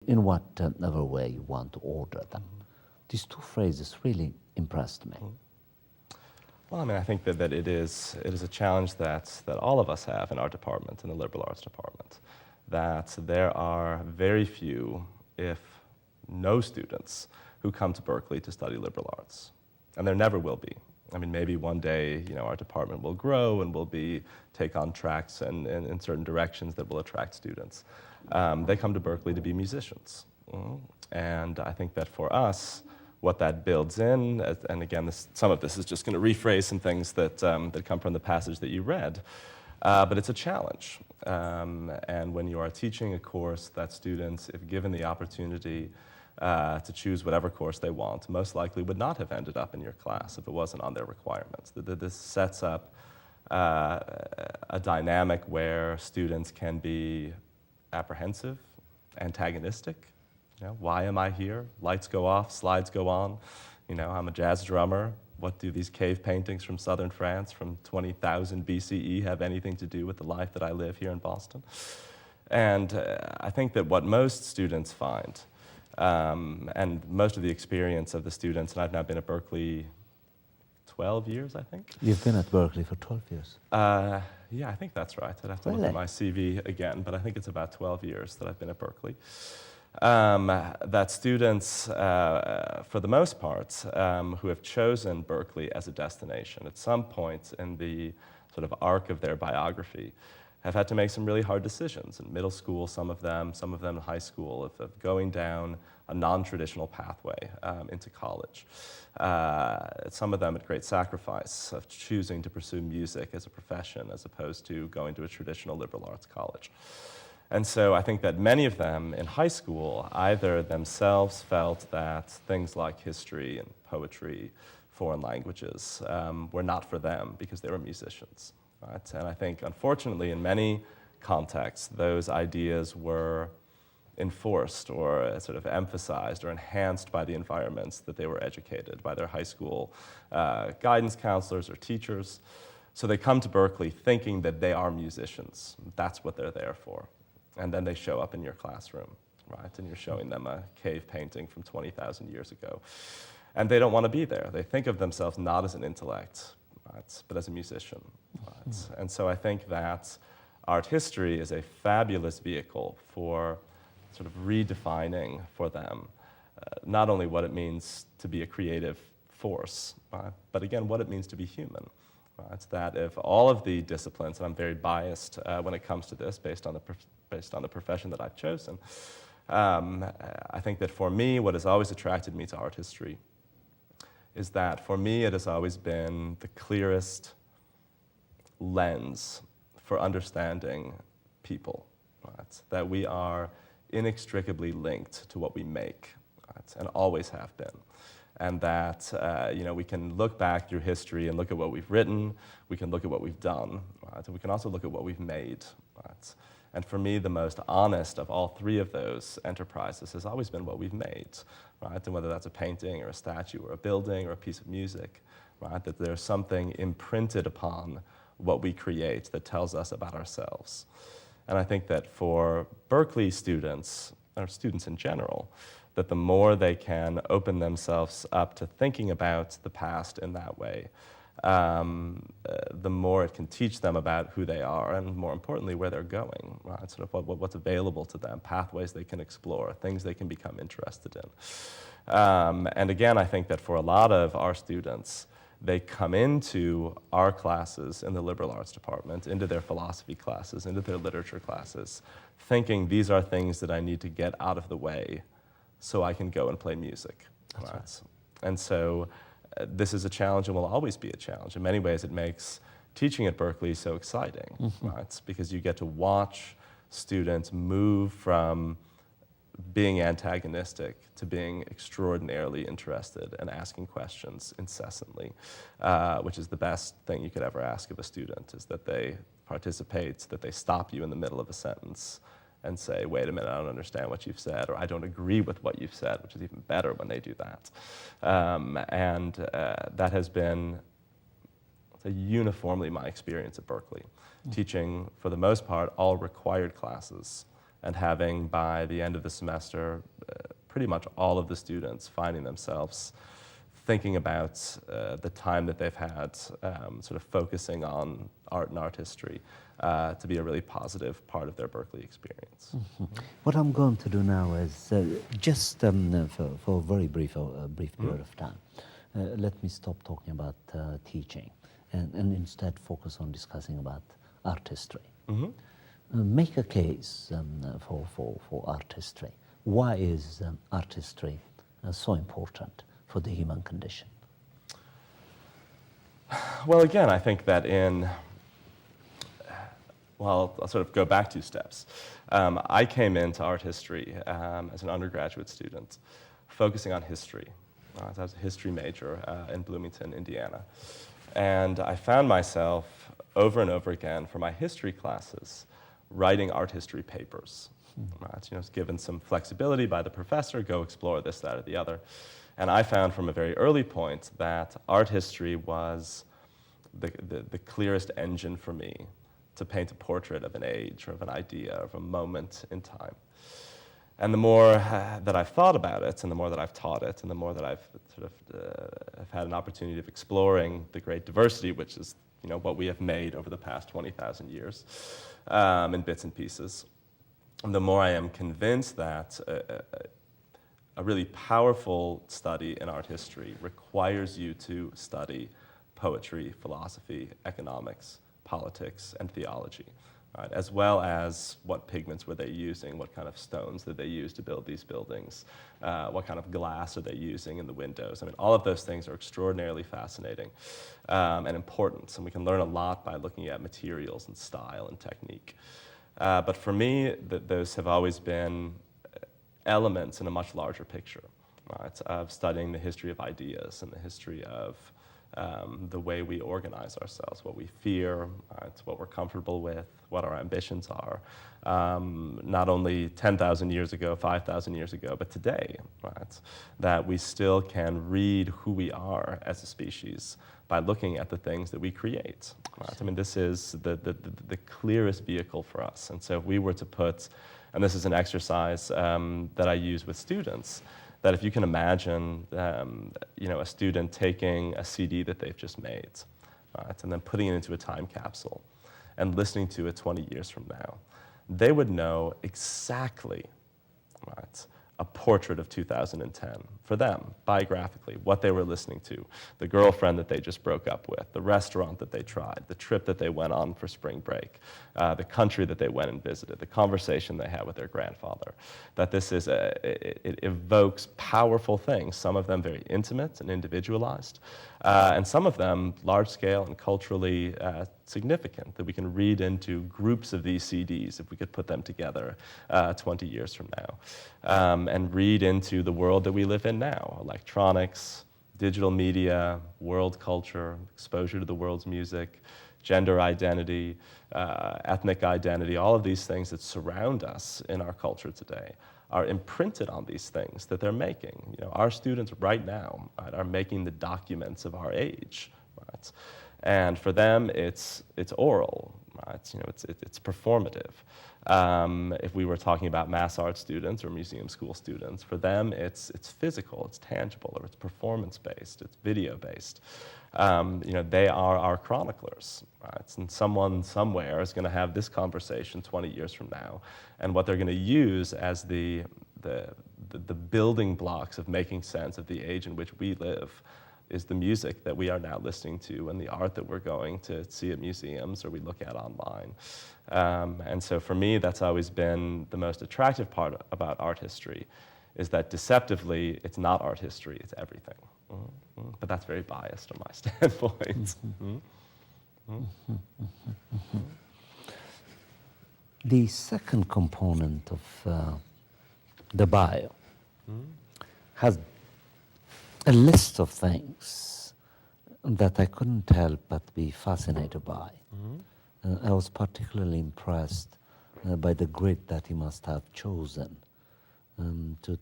in whatever way you want to order them. These two phrases really impressed me. Well, I mean, I think that it is a challenge that all of us have in our department, in the liberal arts department, that there are very few, if no students, who come to Berkeley to study liberal arts. And there never will be. I mean, maybe one day, our department will grow and will take on tracks and in certain directions that will attract students. They come to Berkeley to be musicians. And I think that for us, what that builds in, and again, some of this is just going to rephrase some things that come from the passage that you read, but it's a challenge. And when you are teaching a course that students, if given the opportunity to choose whatever course they want, most likely would not have ended up in your class if it wasn't on their requirements. This sets up a dynamic where students can be apprehensive, antagonistic. Why am I here? Lights go off, slides go on. I'm a jazz drummer. What do these cave paintings from southern France from 20,000 BCE have anything to do with the life that I live here in Boston? And I think that what most students find, and most of the experience of the students, and I've now been at Berkeley 12 years, I think. You've been at Berkeley for 12 years? Yeah, I think that's right. I'd have to look at my CV again, but I think it's about 12 years that I've been at Berkeley. That students, for the most part, who have chosen Berkeley as a destination at some point in the sort of arc of their biography, have had to make some really hard decisions. In middle school, some of them in high school, of going down a non-traditional pathway into college. Some of them at great sacrifice of choosing to pursue music as a profession as opposed to going to a traditional liberal arts college. And so I think that many of them in high school either themselves felt that things like history and poetry, foreign languages, were not for them because they were musicians. Right? And I think, unfortunately, in many contexts, those ideas were enforced or sort of emphasized or enhanced by the environments that they were educated, by their high school guidance counselors or teachers. So they come to Berkeley thinking that they are musicians. That's what they're there for. And then they show up in your classroom, right? And you're showing them a cave painting from 20,000 years ago. And they don't want to be there. They think of themselves not as an intellect, right, but as a musician. Right? And so I think that art history is a fabulous vehicle for sort of redefining for them not only what it means to be a creative force, right, but again, what it means to be human. Right? That if all of the disciplines, and I'm very biased when it comes to this based on the profession that I've chosen, I think that for me, what has always attracted me to art history is that for me it has always been the clearest lens for understanding people, right? That we are inextricably linked to what we make, right? And always have been. And that we can look back through history and look at what we've written, we can look at what we've done, right? And we can also look at what we've made. Right? And for me, the most honest of all three of those enterprises has always been what we've made, right? And whether that's a painting or a statue or a building or a piece of music, right? That there's something imprinted upon what we create that tells us about ourselves. And I think that for Berkeley students, or students in general, that the more they can open themselves up to thinking about the past in that way, the more it can teach them about who they are and, more importantly, where they're going, right? Sort of what's available to them, pathways they can explore, things they can become interested in. And again, I think that for a lot of our students, they come into our classes in the liberal arts department, into their philosophy classes, into their literature classes, thinking these are things that I need to get out of the way so I can go and play music. Right? And so this is a challenge and will always be a challenge. In many ways, it makes teaching at Berkeley so exciting, right? Because you get to watch students move from being antagonistic to being extraordinarily interested and asking questions incessantly, which is the best thing you could ever ask of a student, is that they participate, that they stop you in the middle of a sentence and say, wait a minute, I don't understand what you've said, or I don't agree with what you've said, which is even better when they do that. That has been uniformly my experience at Berkeley, teaching, for the most part, all required classes and having, by the end of the semester, pretty much all of the students finding themselves thinking about the time that they've had sort of focusing on art and art history to be a really positive part of their Berkeley experience. What I'm going to do now is just for a very brief period of time, let me stop talking about teaching and instead focus on discussing about art history. Make a case for art history. Why is art history so important for the human condition? Well, again, I think that well, I'll sort of go back 2 steps. I came into art history as an undergraduate student, focusing on history. I was a history major in Bloomington, Indiana. And I found myself over and over again for my history classes writing art history papers. Right? I was given some flexibility by the professor, go explore this, that, or the other. And I found from a very early point that art history was the clearest engine for me to paint a portrait of an age or of an idea, of a moment in time. And the more that I've thought about it, and the more that I've taught it, and the more that I've sort of I've had an opportunity of exploring the great diversity, which is what we have made over the past 20,000 years in bits and pieces, and the more I am convinced that a really powerful study in art history requires you to study poetry, philosophy, economics, politics, and theology, right? As well as what pigments were they using, what kind of stones did they use to build these buildings, what kind of glass are they using in the windows. I mean, all of those things are extraordinarily fascinating and important, and we can learn a lot by looking at materials and style and technique. But for me, those have always been elements in a much larger picture, right, of studying the history of ideas and the history of the way we organize ourselves, what we fear, what we're comfortable with, what our ambitions are, not only 10,000 years ago, 5,000 years ago, but today, right? That we still can read who we are as a species by looking at the things that we create. Right? I mean, this is the clearest vehicle for us. And so if we were to put, and this is an exercise that I use with students, that if you can imagine, a student taking a CD that they've just made, right, and then putting it into a time capsule and listening to it 20 years from now, they would know exactly, right, a portrait of 2010 for them, biographically, what they were listening to, the girlfriend that they just broke up with, the restaurant that they tried, the trip that they went on for spring break, the country that they went and visited, the conversation they had with their grandfather. That this is it evokes powerful things, some of them very intimate and individualized, and some of them large scale and culturally significant, that we can read into groups of these CDs if we could put them together 20 years from now, and read into the world that we live in now, electronics, digital media, world culture, exposure to the world's music, gender identity, ethnic identity, all of these things that surround us in our culture today are imprinted on these things that they're making. Our students right now, right, are making the documents of our age, right? And for them, it's oral, right? It's performative. If we were talking about mass art students or museum school students, for them, it's physical, it's tangible, or it's performance-based, it's video-based. They are our chroniclers, right? And someone somewhere is going to have this conversation 20 years from now, and what they're going to use as the building blocks of making sense of the age in which we live is the music that we are now listening to and the art that we're going to see at museums or we look at online. And so for me, that's always been the most attractive part about art history, is that deceptively, it's not art history, it's everything. But that's very biased from my standpoint. The second component of the bio has a list of things that I couldn't help but be fascinated by. I was particularly impressed by the grid that he must have chosen to